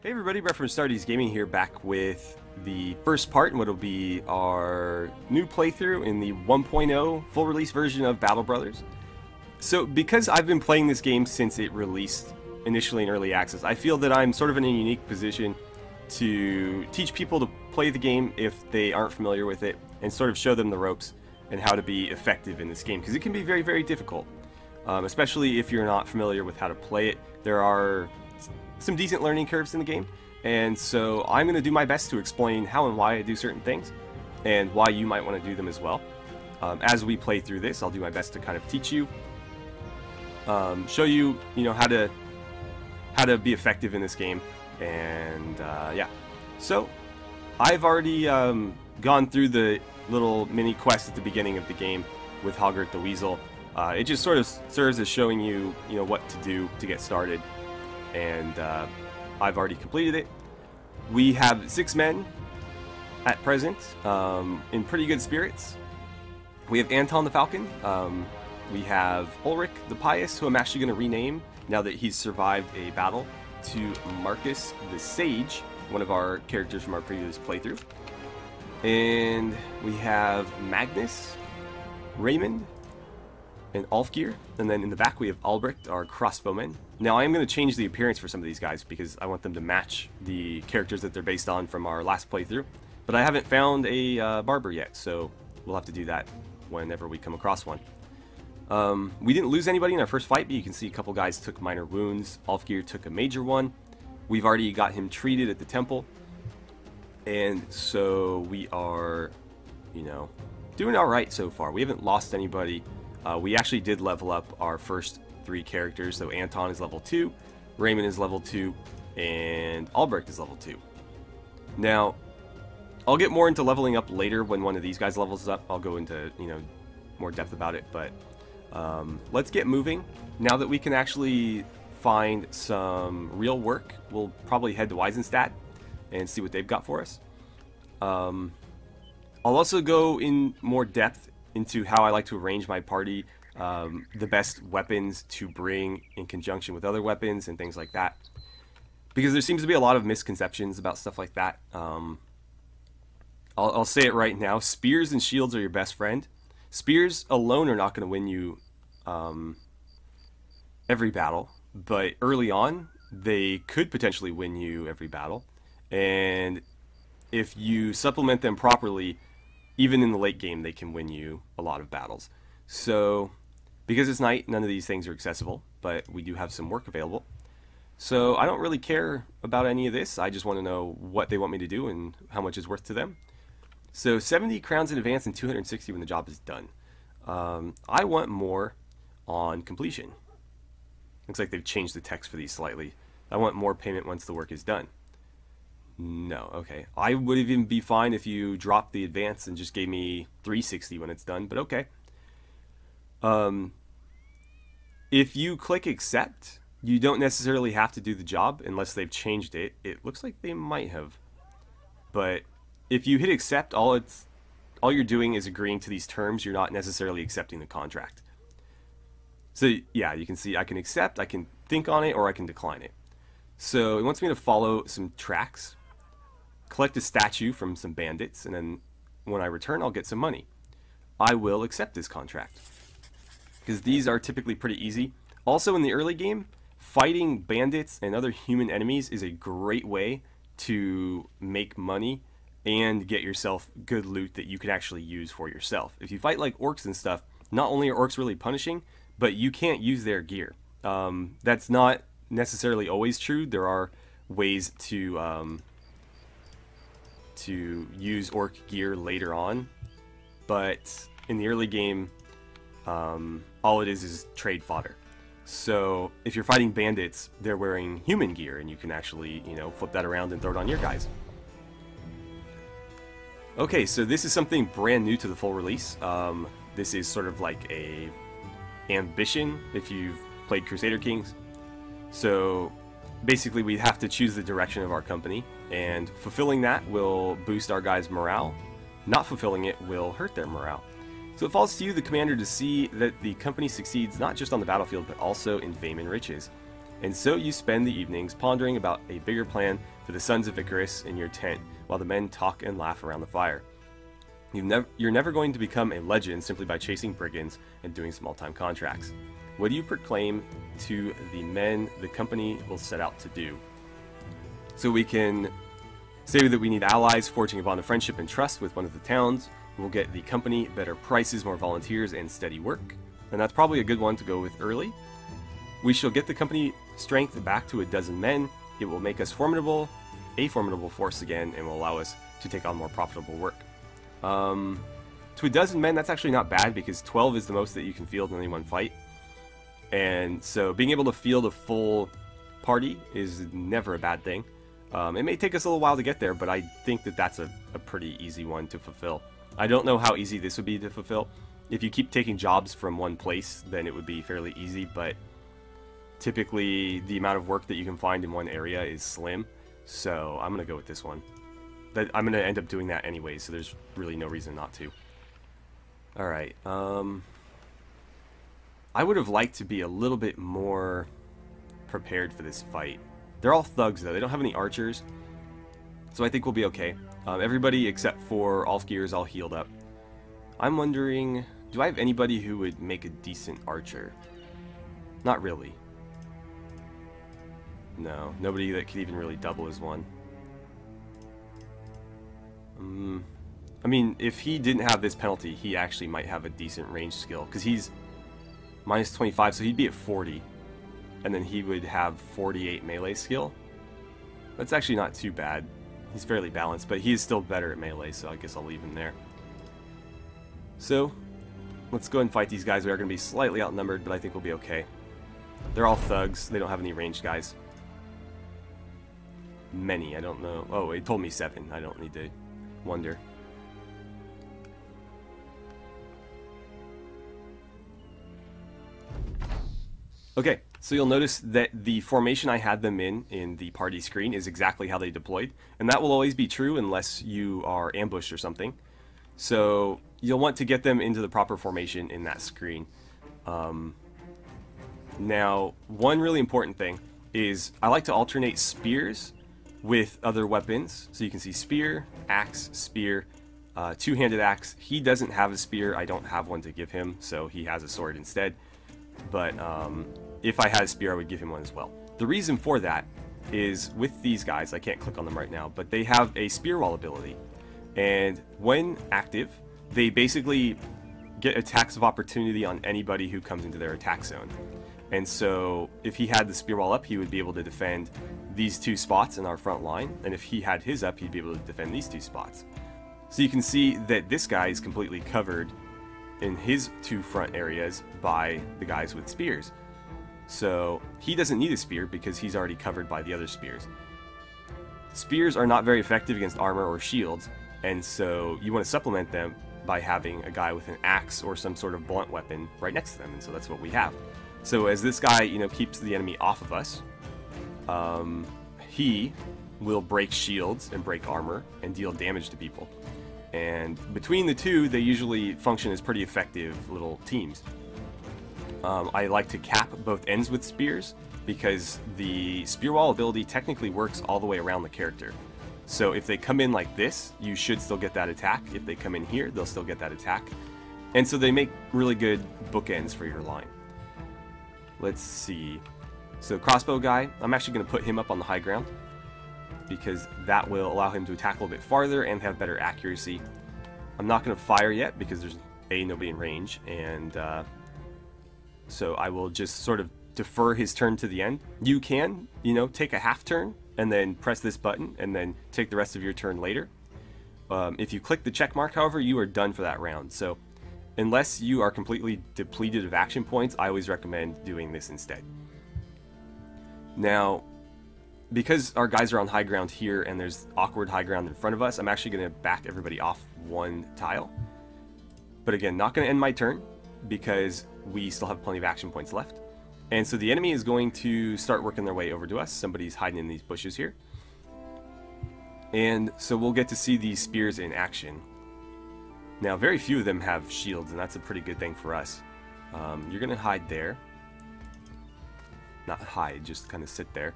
Hey everybody, Brett from AstartesGaming here, back with the first part in what will be our new playthrough in the 1.0 full release version of Battle Brothers. So because I've been playing this game since it released initially in early access, I feel that I'm sort of in a unique position to teach people to play the game if they aren't familiar with it, and sort of show them the ropes and how to be effective in this game, because it can be very, very difficult, especially if you're not familiar with how to play it. There are some decent learning curves in the game, and so I'm going to do my best to explain how and why I do certain things, and why you might want to do them as well. As we play through this, I'll do my best to kind of teach you, show you, how to be effective in this game, and yeah. So I've already gone through the little mini quest at the beginning of the game with Hoggart the Weasel. It just sort of serves as showing you, what to do to get started. And I've already completed it. We have 6 men at present, in pretty good spirits. We have Anton the Falcon. We have Ulrich the Pious, who I'm actually going to rename now that he's survived a battle, to Marcus the Sage, one of our characters from our previous playthrough. And we have Magnus, Raymond, and Ulfgeir, and then in the back we have Albrecht, our crossbowman. Now I am going to change the appearance for some of these guys because I want them to match the characters that they're based on from our last playthrough. But I haven't found a barber yet, so we'll have to do that whenever we come across one. We didn't lose anybody in our first fight, but you can see a couple guys took minor wounds. Ulfgeir took a major one. We've already got him treated at the temple, and so we are, doing alright so far. We haven't lost anybody. We actually did level up our first 3 characters, so Anton is level 2, Raymond is level 2, and Albrecht is level 2. Now, I'll get more into leveling up later when one of these guys levels up. I'll go into, more depth about it, but let's get moving. Now that we can actually find some real work, we'll probably head to Weisenstadt and see what they've got for us. I'll also go in more depth into how I like to arrange my party, the best weapons to bring in conjunction with other weapons and things like that, because there seems to be a lot of misconceptions about stuff like that. I'll say it right now: spears and shields are your best friend. Spears alone are not going to win you every battle, but early on they could potentially win you every battle, and if you supplement them properly, even in the late game, they can win you a lot of battles. So, because it's night, none of these things are accessible, but we do have some work available. So I don't really care about any of this. I just want to know what they want me to do and how much is worth to them. So 70 crowns in advance and 260 when the job is done. I want more on completion. Looks like they've changed the text for these slightly. I want more payment once the work is done. No, okay. I would even be fine if you dropped the advance and just gave me 360 when it's done, but okay. If you click accept, you don't necessarily have to do the job unless they've changed it. It looks like they might have. But if you hit accept, all you're doing is agreeing to these terms. You're not necessarily accepting the contract. So yeah, you can see I can accept, I can think on it, or I can decline it. So it wants me to follow some tracks, collect a statue from some bandits, and then when I return, I'll get some money. I will accept this contract, because these are typically pretty easy. Also, in the early game, fighting bandits and other human enemies is a great way to make money and get yourself good loot that you can actually use for yourself. If you fight like orcs and stuff, not only are orcs really punishing, but you can't use their gear. That's not necessarily always true. There are ways to use orc gear later on, but in the early game, all it is trade fodder. So if you're fighting bandits, they're wearing human gear, and you can actually, flip that around and throw it on your guys. Okay, so this is something brand new to the full release. This is sort of like a ambition if you've played Crusader Kings. So basically we have to choose the direction of our company, and fulfilling that will boost our guys' morale. Not fulfilling it will hurt their morale. So it falls to you, the commander, to see that the company succeeds not just on the battlefield but also in fame and riches. And so you spend the evenings pondering about a bigger plan for the sons of Icarus in your tent, while the men talk and laugh around the fire. You're never going to become a legend simply by chasing brigands and doing small-time contracts. What do you proclaim to the men the company will set out to do? So we can say that we need allies, forging a bond of friendship and trust with one of the towns. We'll get the company better prices, more volunteers, and steady work. And that's probably a good one to go with early. We shall get the company strength back to 12 men. It will make us a formidable force again, and will allow us to take on more profitable work. To 12 men, that's actually not bad, because 12 is the most that you can field in any one fight. And so being able to field a full party is never a bad thing. It may take us a little while to get there, but I think that that's a pretty easy one to fulfill. I don't know how easy this would be to fulfill. If you keep taking jobs from one place, then it would be fairly easy, but typically the amount of work that you can find in one area is slim, so I'm going to go with this one. I'm going to end up doing that anyway, so there's really no reason not to. Alright, I would have liked to be a little bit more prepared for this fight. They're all thugs though, they don't have any archers, so I think we'll be okay. Everybody except for Alfgeir is all healed up. I'm wondering, do I have anybody who would make a decent archer? Not really. No, nobody that could even really double as one. I mean, if he didn't have this penalty, he actually might have a decent range skill, because he's minus 25, so he'd be at 40. And then he would have 48 melee skill. That's actually not too bad. He's fairly balanced, but he is still better at melee, so I guess I'll leave him there. So, let's go and fight these guys. We are going to be slightly outnumbered, but I think we'll be okay. They're all thugs. They don't have any ranged guys. Many, I don't know. Oh, it told me 7. I don't need to wonder. Okay, so you'll notice that the formation I had them in the party screen is exactly how they deployed, and that will always be true unless you are ambushed or something. So you'll want to get them into the proper formation in that screen. Now, one really important thing is I like to alternate spears with other weapons. So you can see spear, axe, spear, two-handed axe. He doesn't have a spear. I don't have one to give him, so he has a sword instead. But if I had a spear, I would give him one as well. The reason for that is with these guys, I can't click on them right now, but they have a spear wall ability. And when active, they basically get attacks of opportunity on anybody who comes into their attack zone. And so if he had the spear wall up, he would be able to defend these 2 spots in our front line. And if he had his up, he'd be able to defend these 2 spots. So you can see that this guy is completely covered in his 2 front areas by the guys with spears. So he doesn't need a spear because he's already covered by the other spears. Spears are not very effective against armor or shields, and so you want to supplement them by having a guy with an axe or some sort of blunt weapon right next to them, and so that's what we have. So as this guy, keeps the enemy off of us, he will break shields and break armor and deal damage to people. And between the two, they usually function as pretty effective little teams. I like to cap both ends with spears because the spear wall ability technically works all the way around the character. So if they come in like this, you should still get that attack. If they come in here, they'll still get that attack. And so they make really good bookends for your line. Let's see. So crossbow guy, I'm actually going to put him up on the high ground because that will allow him to attack a little bit farther and have better accuracy. I'm not going to fire yet because there's nobody in range, and so I will just sort of defer his turn to the end. You can, take a half turn and then press this button and then take the rest of your turn later. If you click the check mark, however, you are done for that round. So unless you are completely depleted of action points, I always recommend doing this instead. Now, because our guys are on high ground here and there's awkward high ground in front of us, I'm actually going to back everybody off 1 tile. But again, not going to end my turn because we still have plenty of action points left. And so the enemy is going to start working their way over to us. Somebody's hiding in these bushes here. And so we'll get to see these spears in action. Now, very few of them have shields, and that's a pretty good thing for us. You're going to hide there. not hide, just kind of sit there.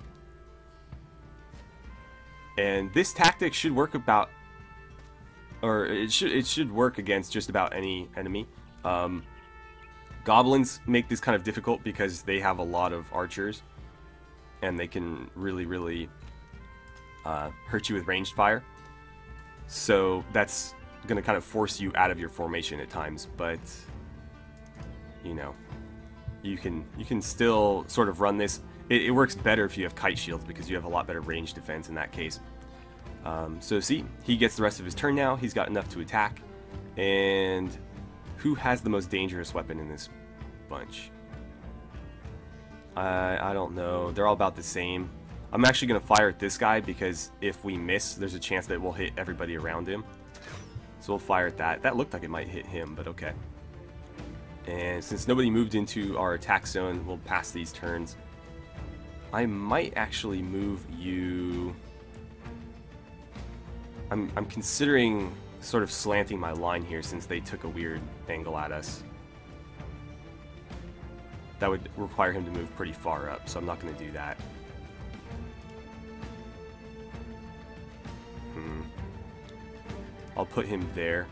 And this tactic should work about, or it should work against just about any enemy. Goblins make this kind of difficult because they have a lot of archers, and they can really hurt you with ranged fire. So that's going to kind of force you out of your formation at times, but you know, you can still sort of run this. It works better if you have kite shields because you have a lot better range defense in that case. So see, he gets the rest of his turn now. He's got enough to attack. And who has the most dangerous weapon in this bunch? I don't know. They're all about the same. I'm actually going to fire at this guy because if we miss, there's a chance that we'll hit everybody around him. So we'll fire at that. That looked like it might hit him, but okay. And since nobody moved into our attack zone, we'll pass these turns. I might actually move you. I'm considering sort of slanting my line here since they took a weird angle at us. That would require him to move pretty far up, so I'm not going to do that. I'll put him there.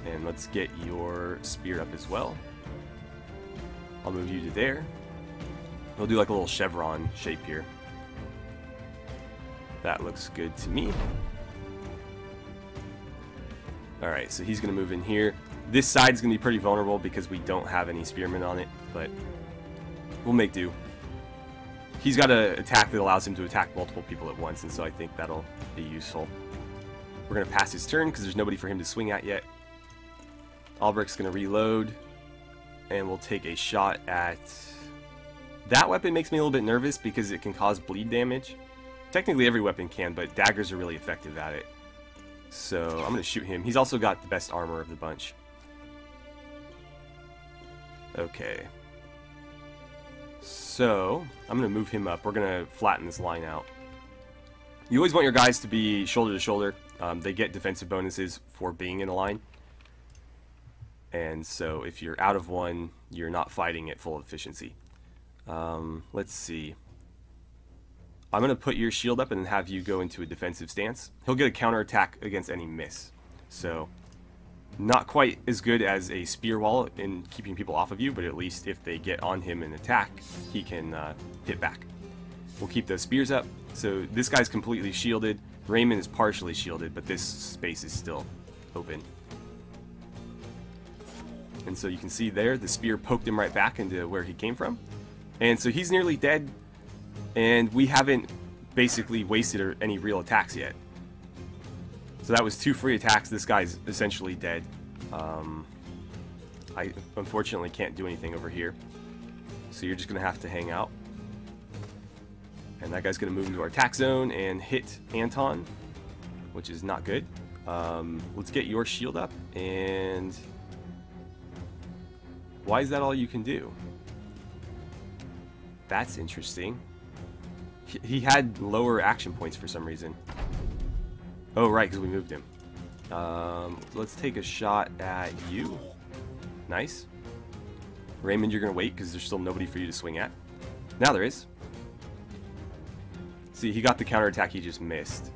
And let's get your spear up as well. I'll move you to there. We'll do like a little chevron shape here. That looks good to me. Alright, so he's going to move in here. This side's going to be pretty vulnerable because we don't have any spearmen on it, but we'll make do. He's got an attack that allows him to attack multiple people at once, and so I think that'll be useful. We're going to pass his turn because there's nobody for him to swing at yet. Albrecht's going to reload, and we'll take a shot at... That weapon makes me a little bit nervous because it can cause bleed damage. Technically every weapon can, but daggers are really effective at it. So I'm going to shoot him. He's also got the best armor of the bunch. Okay. So I'm going to move him up. We're going to flatten this line out. You always want your guys to be shoulder to shoulder. They get defensive bonuses for being in a line. And so if you're out of one, you're not fighting at full efficiency. Let's see. I'm going to put your shield up and then have you go into a defensive stance. He'll get a counterattack against any miss. So, not quite as good as a spear wall in keeping people off of you, but at least if they get on him and attack, he can hit back. We'll keep those spears up. So, this guy's completely shielded. Raymond is partially shielded, but this space is still open. And so you can see there, the spear poked him right back into where he came from. And so he's nearly dead. And we haven't basically wasted any real attacks yet. So that was 2 free attacks. This guy's essentially dead. I unfortunately can't do anything over here. So you're just going to have to hang out. And that guy's going to move into our attack zone and hit Anton, which is not good. Let's get your shield up. And why is that all you can do? That's interesting. He had lower action points for some reason. Oh, right, because we moved him. Let's take a shot at you. Nice. Raymond, you're going to wait because there's still nobody for you to swing at. Now there is. See, he got the counterattack he just missed.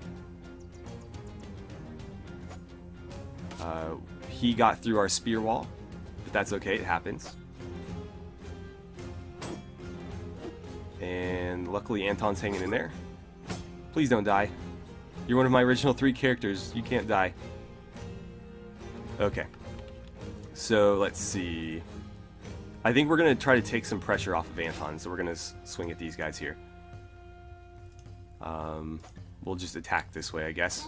He got through our spear wall, but that's okay, it happens. And luckily Anton's hanging in there. Please don't die. You're one of my original 3 characters. You can't die. Okay. So let's see. I think we're going to try to take some pressure off of Anton. So we're going to swing at these guys here. We'll just attack this way, I guess.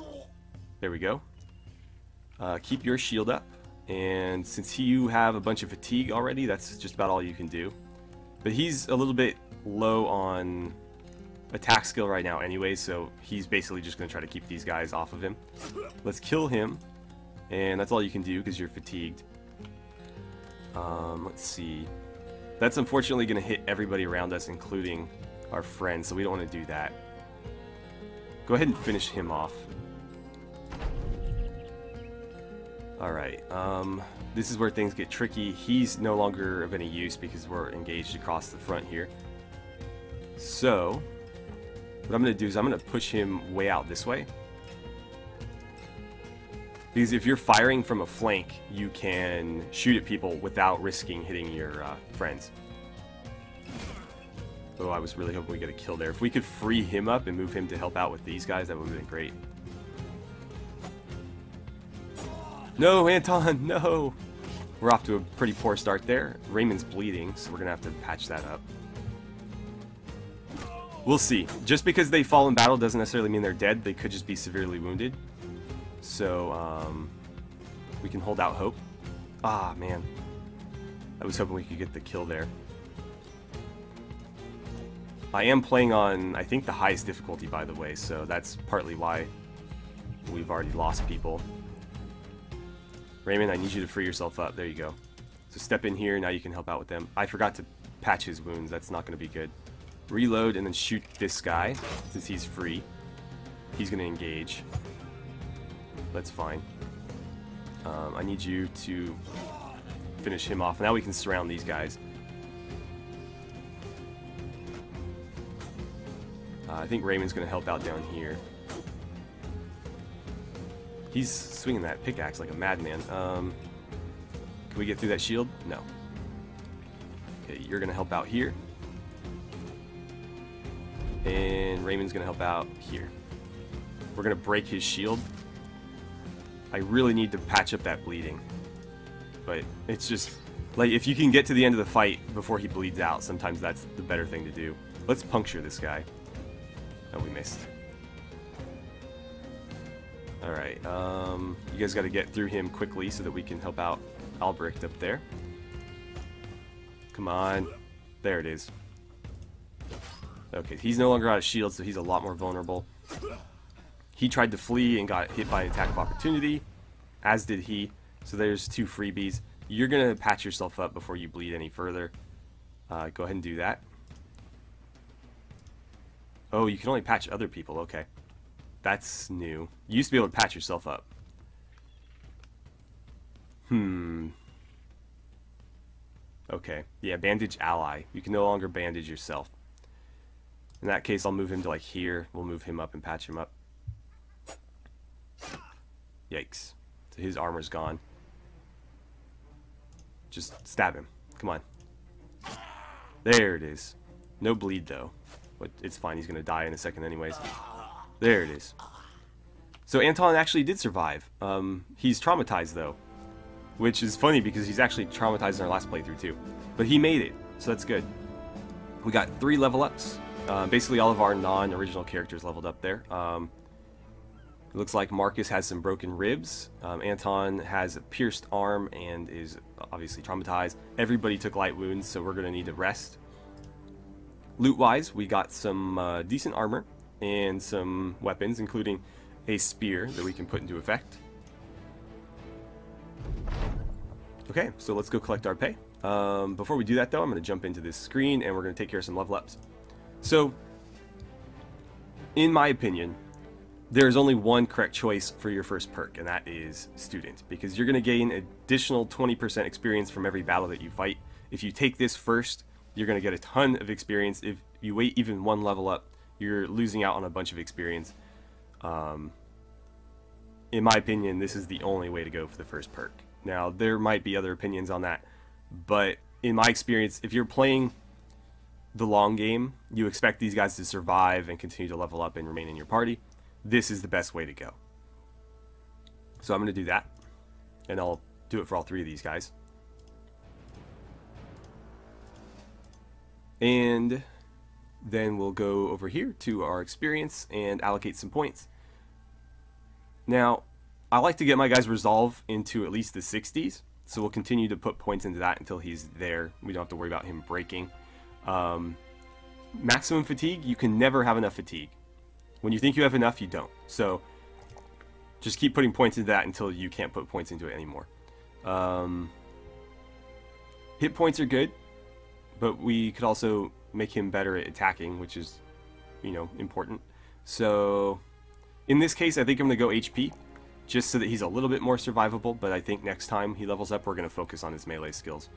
There we go. Keep your shield up. And since you have a bunch of fatigue already, that's just about all you can do. But he's a little bit low on attack skill right now anyway, so he's basically just going to try to keep these guys off of him. Let's kill him, and that's all you can do because you're fatigued. Let's see. That's unfortunately going to hit everybody around us, including our friends, so we don't want to do that. Go ahead and finish him off. Alright, this is where things get tricky. He's no longer of any use because we're engaged across the front here. So, what I'm going to do is I'm going to push him way out this way. Because if you're firing from a flank, you can shoot at people without risking hitting your friends. Oh, I was really hoping we get a kill there. If we could free him up and move him to help out with these guys, that would have been great. No, Anton, no! We're off to a pretty poor start there. Raymond's bleeding, so we're going to have to patch that up. We'll see. Just because they fall in battle doesn't necessarily mean they're dead. They could just be severely wounded. So, we can hold out hope. Ah, man. I was hoping we could get the kill there. I am playing on, I think, the highest difficulty, by the way, so that's partly why we've already lost people. Raymond, I need you to free yourself up. There you go. So step in here, now you can help out with them. I forgot to patch his wounds. That's not going to be good. Reload and then shoot this guy, since he's free. He's going to engage. That's fine. I need you to finish him off. Now we can surround these guys. I think Raymond's going to help out down here. He's swinging that pickaxe like a madman. Can we get through that shield? No. Okay, you're going to help out here. And Raymond's going to help out here. We're going to break his shield. I really need to patch up that bleeding. But it's just, like, if you can get to the end of the fight before he bleeds out, sometimes that's the better thing to do. Let's puncture this guy. Oh, we missed. Alright, you guys got to get through him quickly so that we can help out Albrecht up there. Come on. There it is. Okay, he's no longer out of shield, so he's a lot more vulnerable. He tried to flee and got hit by an attack of opportunity, as did he. So there's 2 freebies. You're going to patch yourself up before you bleed any further. Go ahead and do that. Oh, you can only patch other people. Okay. That's new. You used to be able to patch yourself up. Okay. Yeah, bandage ally. You can no longer bandage yourself. In that case, I'll move him to like here. We'll move him up and patch him up. Yikes. So his armor's gone. Just stab him. Come on. There it is. No bleed though. But it's fine. He's going to die in a second anyways. There it is. So Anton actually did survive. He's traumatized though. Which is funny because he's actually traumatized in our last playthrough too. But he made it. So that's good. We got 3 level ups. Basically all of our non-original characters leveled up there. It looks like Marcus has some broken ribs. Anton has a pierced arm and is obviously traumatized. Everybody took light wounds, so we're going to need to rest. Loot-wise, we got some decent armor and some weapons, including a spear that we can put into effect. Okay, so let's go collect our pay. Before we do that, though, I'm going to jump into this screen and we're going to take care of some level ups. So, in my opinion, there's only one correct choice for your first perk, and that is Student, because you're going to gain additional 20% experience from every battle that you fight. If you take this first, you're going to get a ton of experience. If you wait even 1 level up, you're losing out on a bunch of experience. In my opinion, this is the only way to go for the first perk. Now, there might be other opinions on that, but in my experience, if you're playing the long game, you expect these guys to survive and continue to level up and remain in your party. This is the best way to go. So I'm going to do that, and I'll do it for all 3 of these guys. And then we'll go over here to our experience and allocate some points. Now, I like to get my guys' resolve into at least the 60s, so we'll continue to put points into that until he's there. We don't have to worry about him breaking. Maximum fatigue, you can never have enough fatigue. When you think you have enough, you don't. So just keep putting points into that until you can't put points into it anymore. Hit points are good, but we could also make him better at attacking, which is, you know, important. So in this case, I think I'm going to go HP. just so that he's a little bit more survivable, but I think next time he levels up, we're going to focus on his melee skills.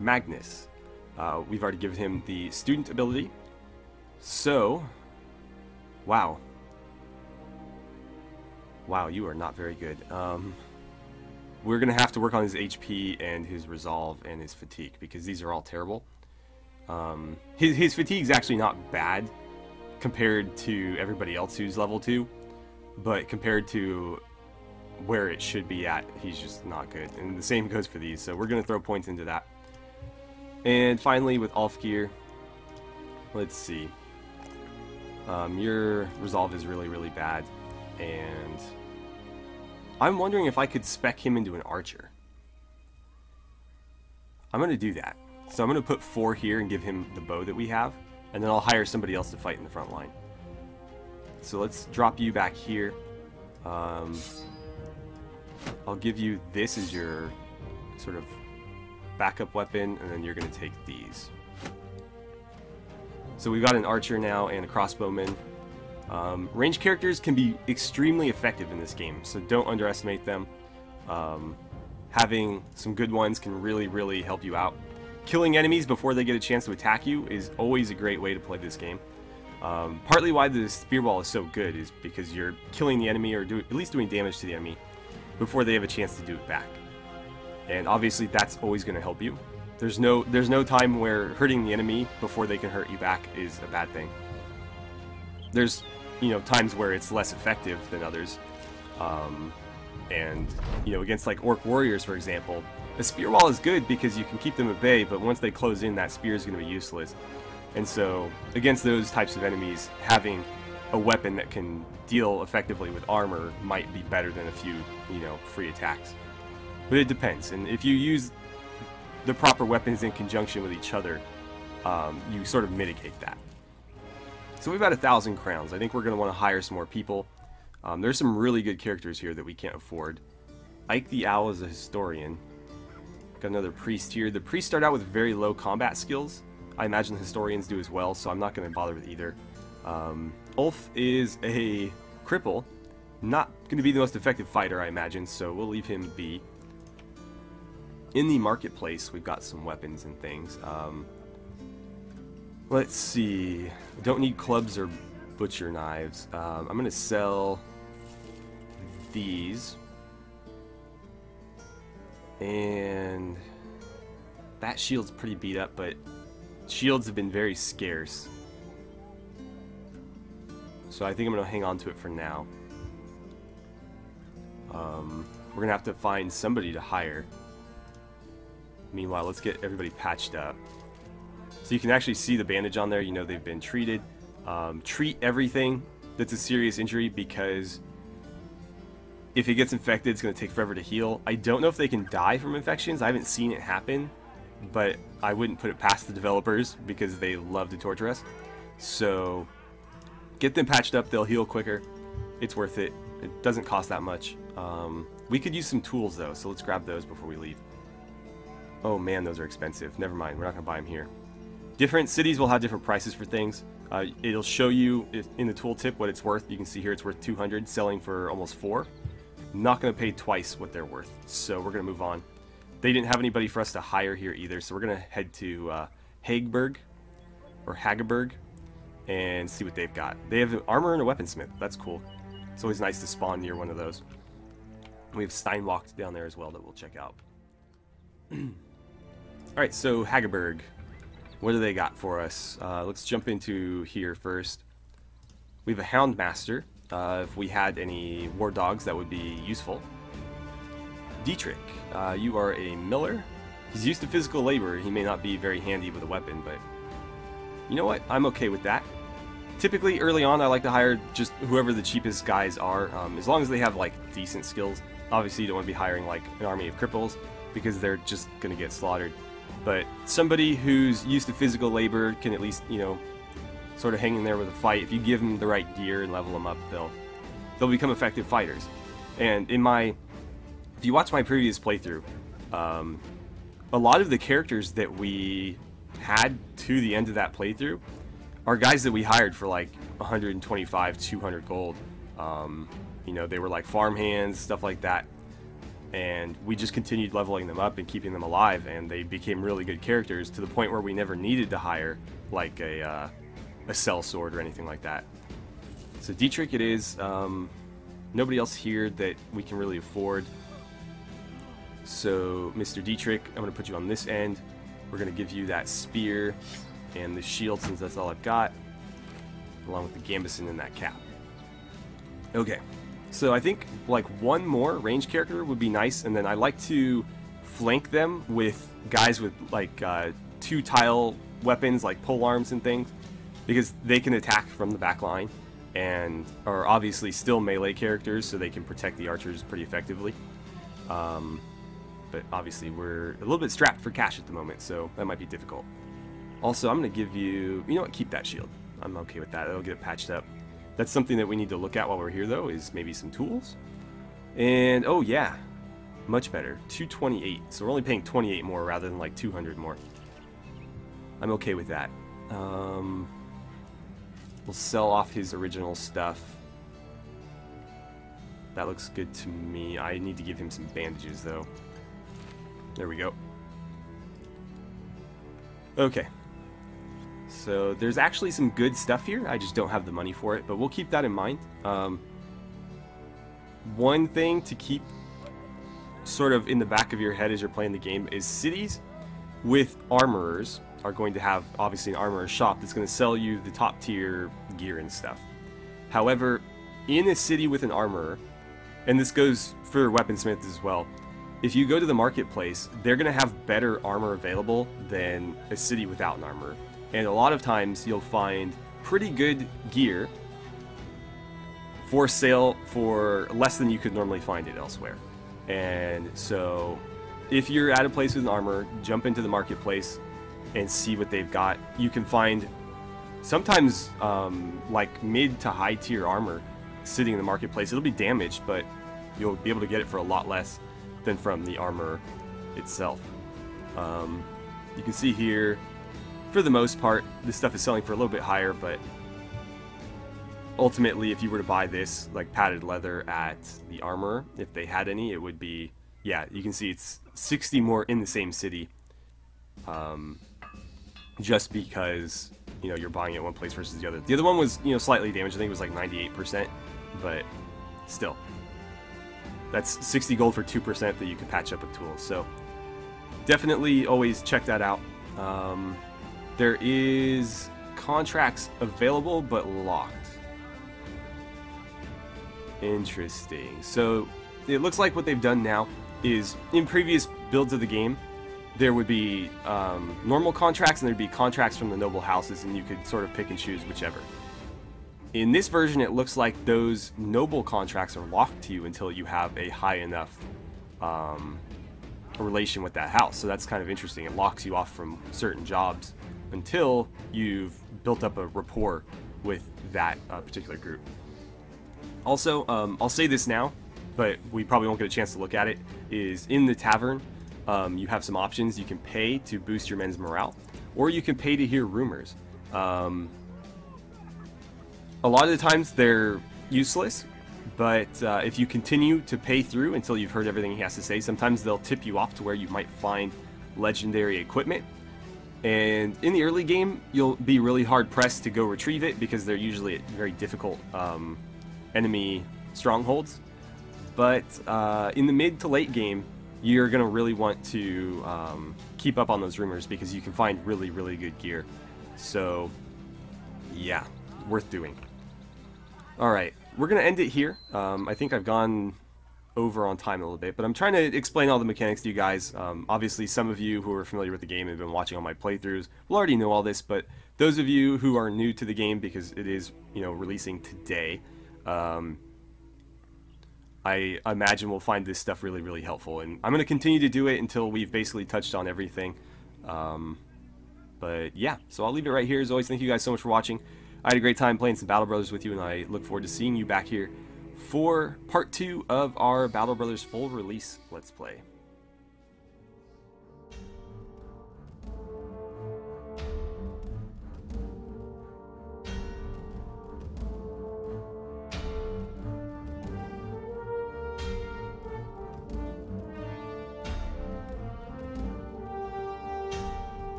Magnus. We've already given him the student ability. So, wow. Wow, you are not very good. We're going to have to work on his HP and his resolve and his fatigue, because these are all terrible. His fatigue is actually not bad compared to everybody else who's level 2, but compared to where it should be at, he's just not good. And the same goes for these, so we're going to throw points into that. And finally, with Ulfgeir, let's see. Your resolve is really, really bad, and I'm wondering if I could spec him into an archer. I'm going to do that. So I'm going to put 4 here and give him the bow that we have, and then I'll hire somebody else to fight in the front line. So let's drop you back here. I'll give you this as your sort of backup weapon, and then you're going to take these. So we've got an archer now and a crossbowman. Ranged characters can be extremely effective in this game, so don't underestimate them. Having some good ones can really, really help you out. Killing enemies before they get a chance to attack you is always a great way to play this game. Partly why the spear ball is so good is because you're killing the enemy, or at least doing damage to the enemy, before they have a chance to do it back. And obviously that's always going to help you. There's no time where hurting the enemy before they can hurt you back is a bad thing. There's, you know, times where it's less effective than others. And, you know, against like orc warriors, for example, a spear wall is good because you can keep them at bay, but once they close in, that spear is going to be useless. And so, against those types of enemies, having a weapon that can deal effectively with armor might be better than a few, you know, free attacks. But it depends, and if you use the proper weapons in conjunction with each other, you sort of mitigate that. So we've got 1,000 crowns. I think we're going to want to hire some more people. There's some really good characters here that we can't afford. Ike the Owl is a historian. Got another priest here. The priests start out with very low combat skills. I imagine the historians do as well, so I'm not going to bother with either. Ulf is a cripple. Not going to be the most effective fighter, I imagine, so we'll leave him be. In the marketplace, we've got some weapons and things. Let's see. Don't need clubs or butcher knives. I'm going to sell these. And that shield's pretty beat up, but shields have been very scarce. So I think I'm going to hang on to it for now. We're going to have to find somebody to hire. Meanwhile, let's get everybody patched up. So you can actually see the bandage on there. You know they've been treated. Treat everything that's a serious injury, because if it gets infected, it's going to take forever to heal. I don't know if they can die from infections. I haven't seen it happen, but I wouldn't put it past the developers because they love to torture us. So get them patched up. They'll heal quicker. It's worth it. It doesn't cost that much. We could use some tools, though, so let's grab those before we leave. Oh, man, those are expensive. Never mind. We're not going to buy them here. Different cities will have different prices for things. It'll show you in the tooltip what it's worth. You can see here it's worth 200, selling for almost 4. Not going to pay twice what they're worth, so we're going to move on. They didn't have anybody for us to hire here either, so we're going to head to Hageberg, or Hageberg, and see what they've got. They have an armor and a weaponsmith. That's cool. It's always nice to spawn near one of those. We have Steinwalkt down there as well that we'll check out. Alright, so Hageberg. What do they got for us? Let's jump into here first. We have a Houndmaster. If we had any war dogs, that would be useful. Dietrich, you are a miller. He's used to physical labor. He may not be very handy with a weapon, but you know what? I'm okay with that. Typically, early on, I like to hire just whoever the cheapest guys are, as long as they have like decent skills. Obviously, you don't want to be hiring like an army of cripples, because they're just going to get slaughtered. But somebody who's used to physical labor can at least, you know, sort of hang in there with a fight. If you give them the right gear and level them up, they'll become effective fighters. And if you watch my previous playthrough, a lot of the characters that we had to the end of that playthrough are guys that we hired for like 125, 200 gold. You know, they were like farm hands, stuff like that. And we just continued leveling them up and keeping them alive, and they became really good characters to the point where we never needed to hire like a sellsword or anything like that. So Dietrich it is. Nobody else here that we can really afford. So Mr. Dietrich, I'm going to put you on this end. We're going to give you that spear and the shield since that's all I've got, along with the gambeson and that cap. Okay, so I think like one more range character would be nice, and then I like to flank them with guys with like 2-tile weapons like pole arms and things, because they can attack from the back line and are obviously still melee characters, so they can protect the archers pretty effectively. But obviously we're a little bit strapped for cash at the moment, so that might be difficult. Also, I'm going to give you, you know what, keep that shield. I'm okay with that. It'll get it patched up. That's something that we need to look at while we're here, though, is maybe some tools. And, oh yeah, much better. 228. So we're only paying 28 more rather than like 200 more. I'm okay with that. We'll sell off his original stuff. That looks good to me. I need to give him some bandages, though. There we go. Okay. So there's actually some good stuff here. I just don't have the money for it, but we'll keep that in mind. One thing to keep sort of in the back of your head as you're playing the game is cities with armorers are going to have obviously an armorer's shop that's going to sell you the top tier gear and stuff. However, in a city with an armorer, and this goes for weaponsmiths as well, if you go to the marketplace, they're going to have better armor available than a city without an armorer. And a lot of times you'll find pretty good gear for sale for less than you could normally find it elsewhere. And so if you're at a place with an armor, jump into the marketplace and see what they've got. You can find sometimes like mid to high tier armor sitting in the marketplace. It'll be damaged, but you'll be able to get it for a lot less than from the armor itself. You can see here, for the most part, this stuff is selling for a little bit higher, but ultimately, if you were to buy this, like padded leather at the armor, if they had any, it would be, yeah, you can see it's 60 more in the same city, just because, you know, you're buying it one place versus the other. The other one was, you know, slightly damaged. I think it was like 98%, but still. That's 60 gold for 2% that you can patch up with tools. So definitely always check that out. There is contracts available, but locked. Interesting. So it looks like what they've done now is, in previous builds of the game, there would be normal contracts and there'd be contracts from the noble houses, and you could sort of pick and choose whichever. In this version, it looks like those noble contracts are locked to you until you have a high enough relation with that house. So that's kind of interesting. It locks you off from certain jobs until you've built up a rapport with that particular group. Also, I'll say this now, but we probably won't get a chance to look at it, is in the tavern, you have some options. You can pay to boost your men's morale, or you can pay to hear rumors. A lot of the times they're useless, but if you continue to pay through until you've heard everything he has to say, sometimes they'll tip you off to where you might find legendary equipment. And in the early game, you'll be really hard pressed to go retrieve it because they're usually at very difficult enemy strongholds. But in the mid to late game, you're going to really want to keep up on those rumors because you can find really, really good gear. So, yeah, worth doing. Alright, we're going to end it here. I think I've gone over on time a little bit, but I'm trying to explain all the mechanics to you guys. Obviously, some of you who are familiar with the game and have been watching all my playthroughs will already know all this, but those of you who are new to the game, because it is, you know, releasing today, I imagine we'll find this stuff really, really helpful, and I'm going to continue to do it until we've basically touched on everything. But yeah, so I'll leave it right here. As always, thank you guys so much for watching. I had a great time playing some Battle Brothers with you, and I look forward to seeing you back here for part 2 of our Battle Brothers full release Let's Play.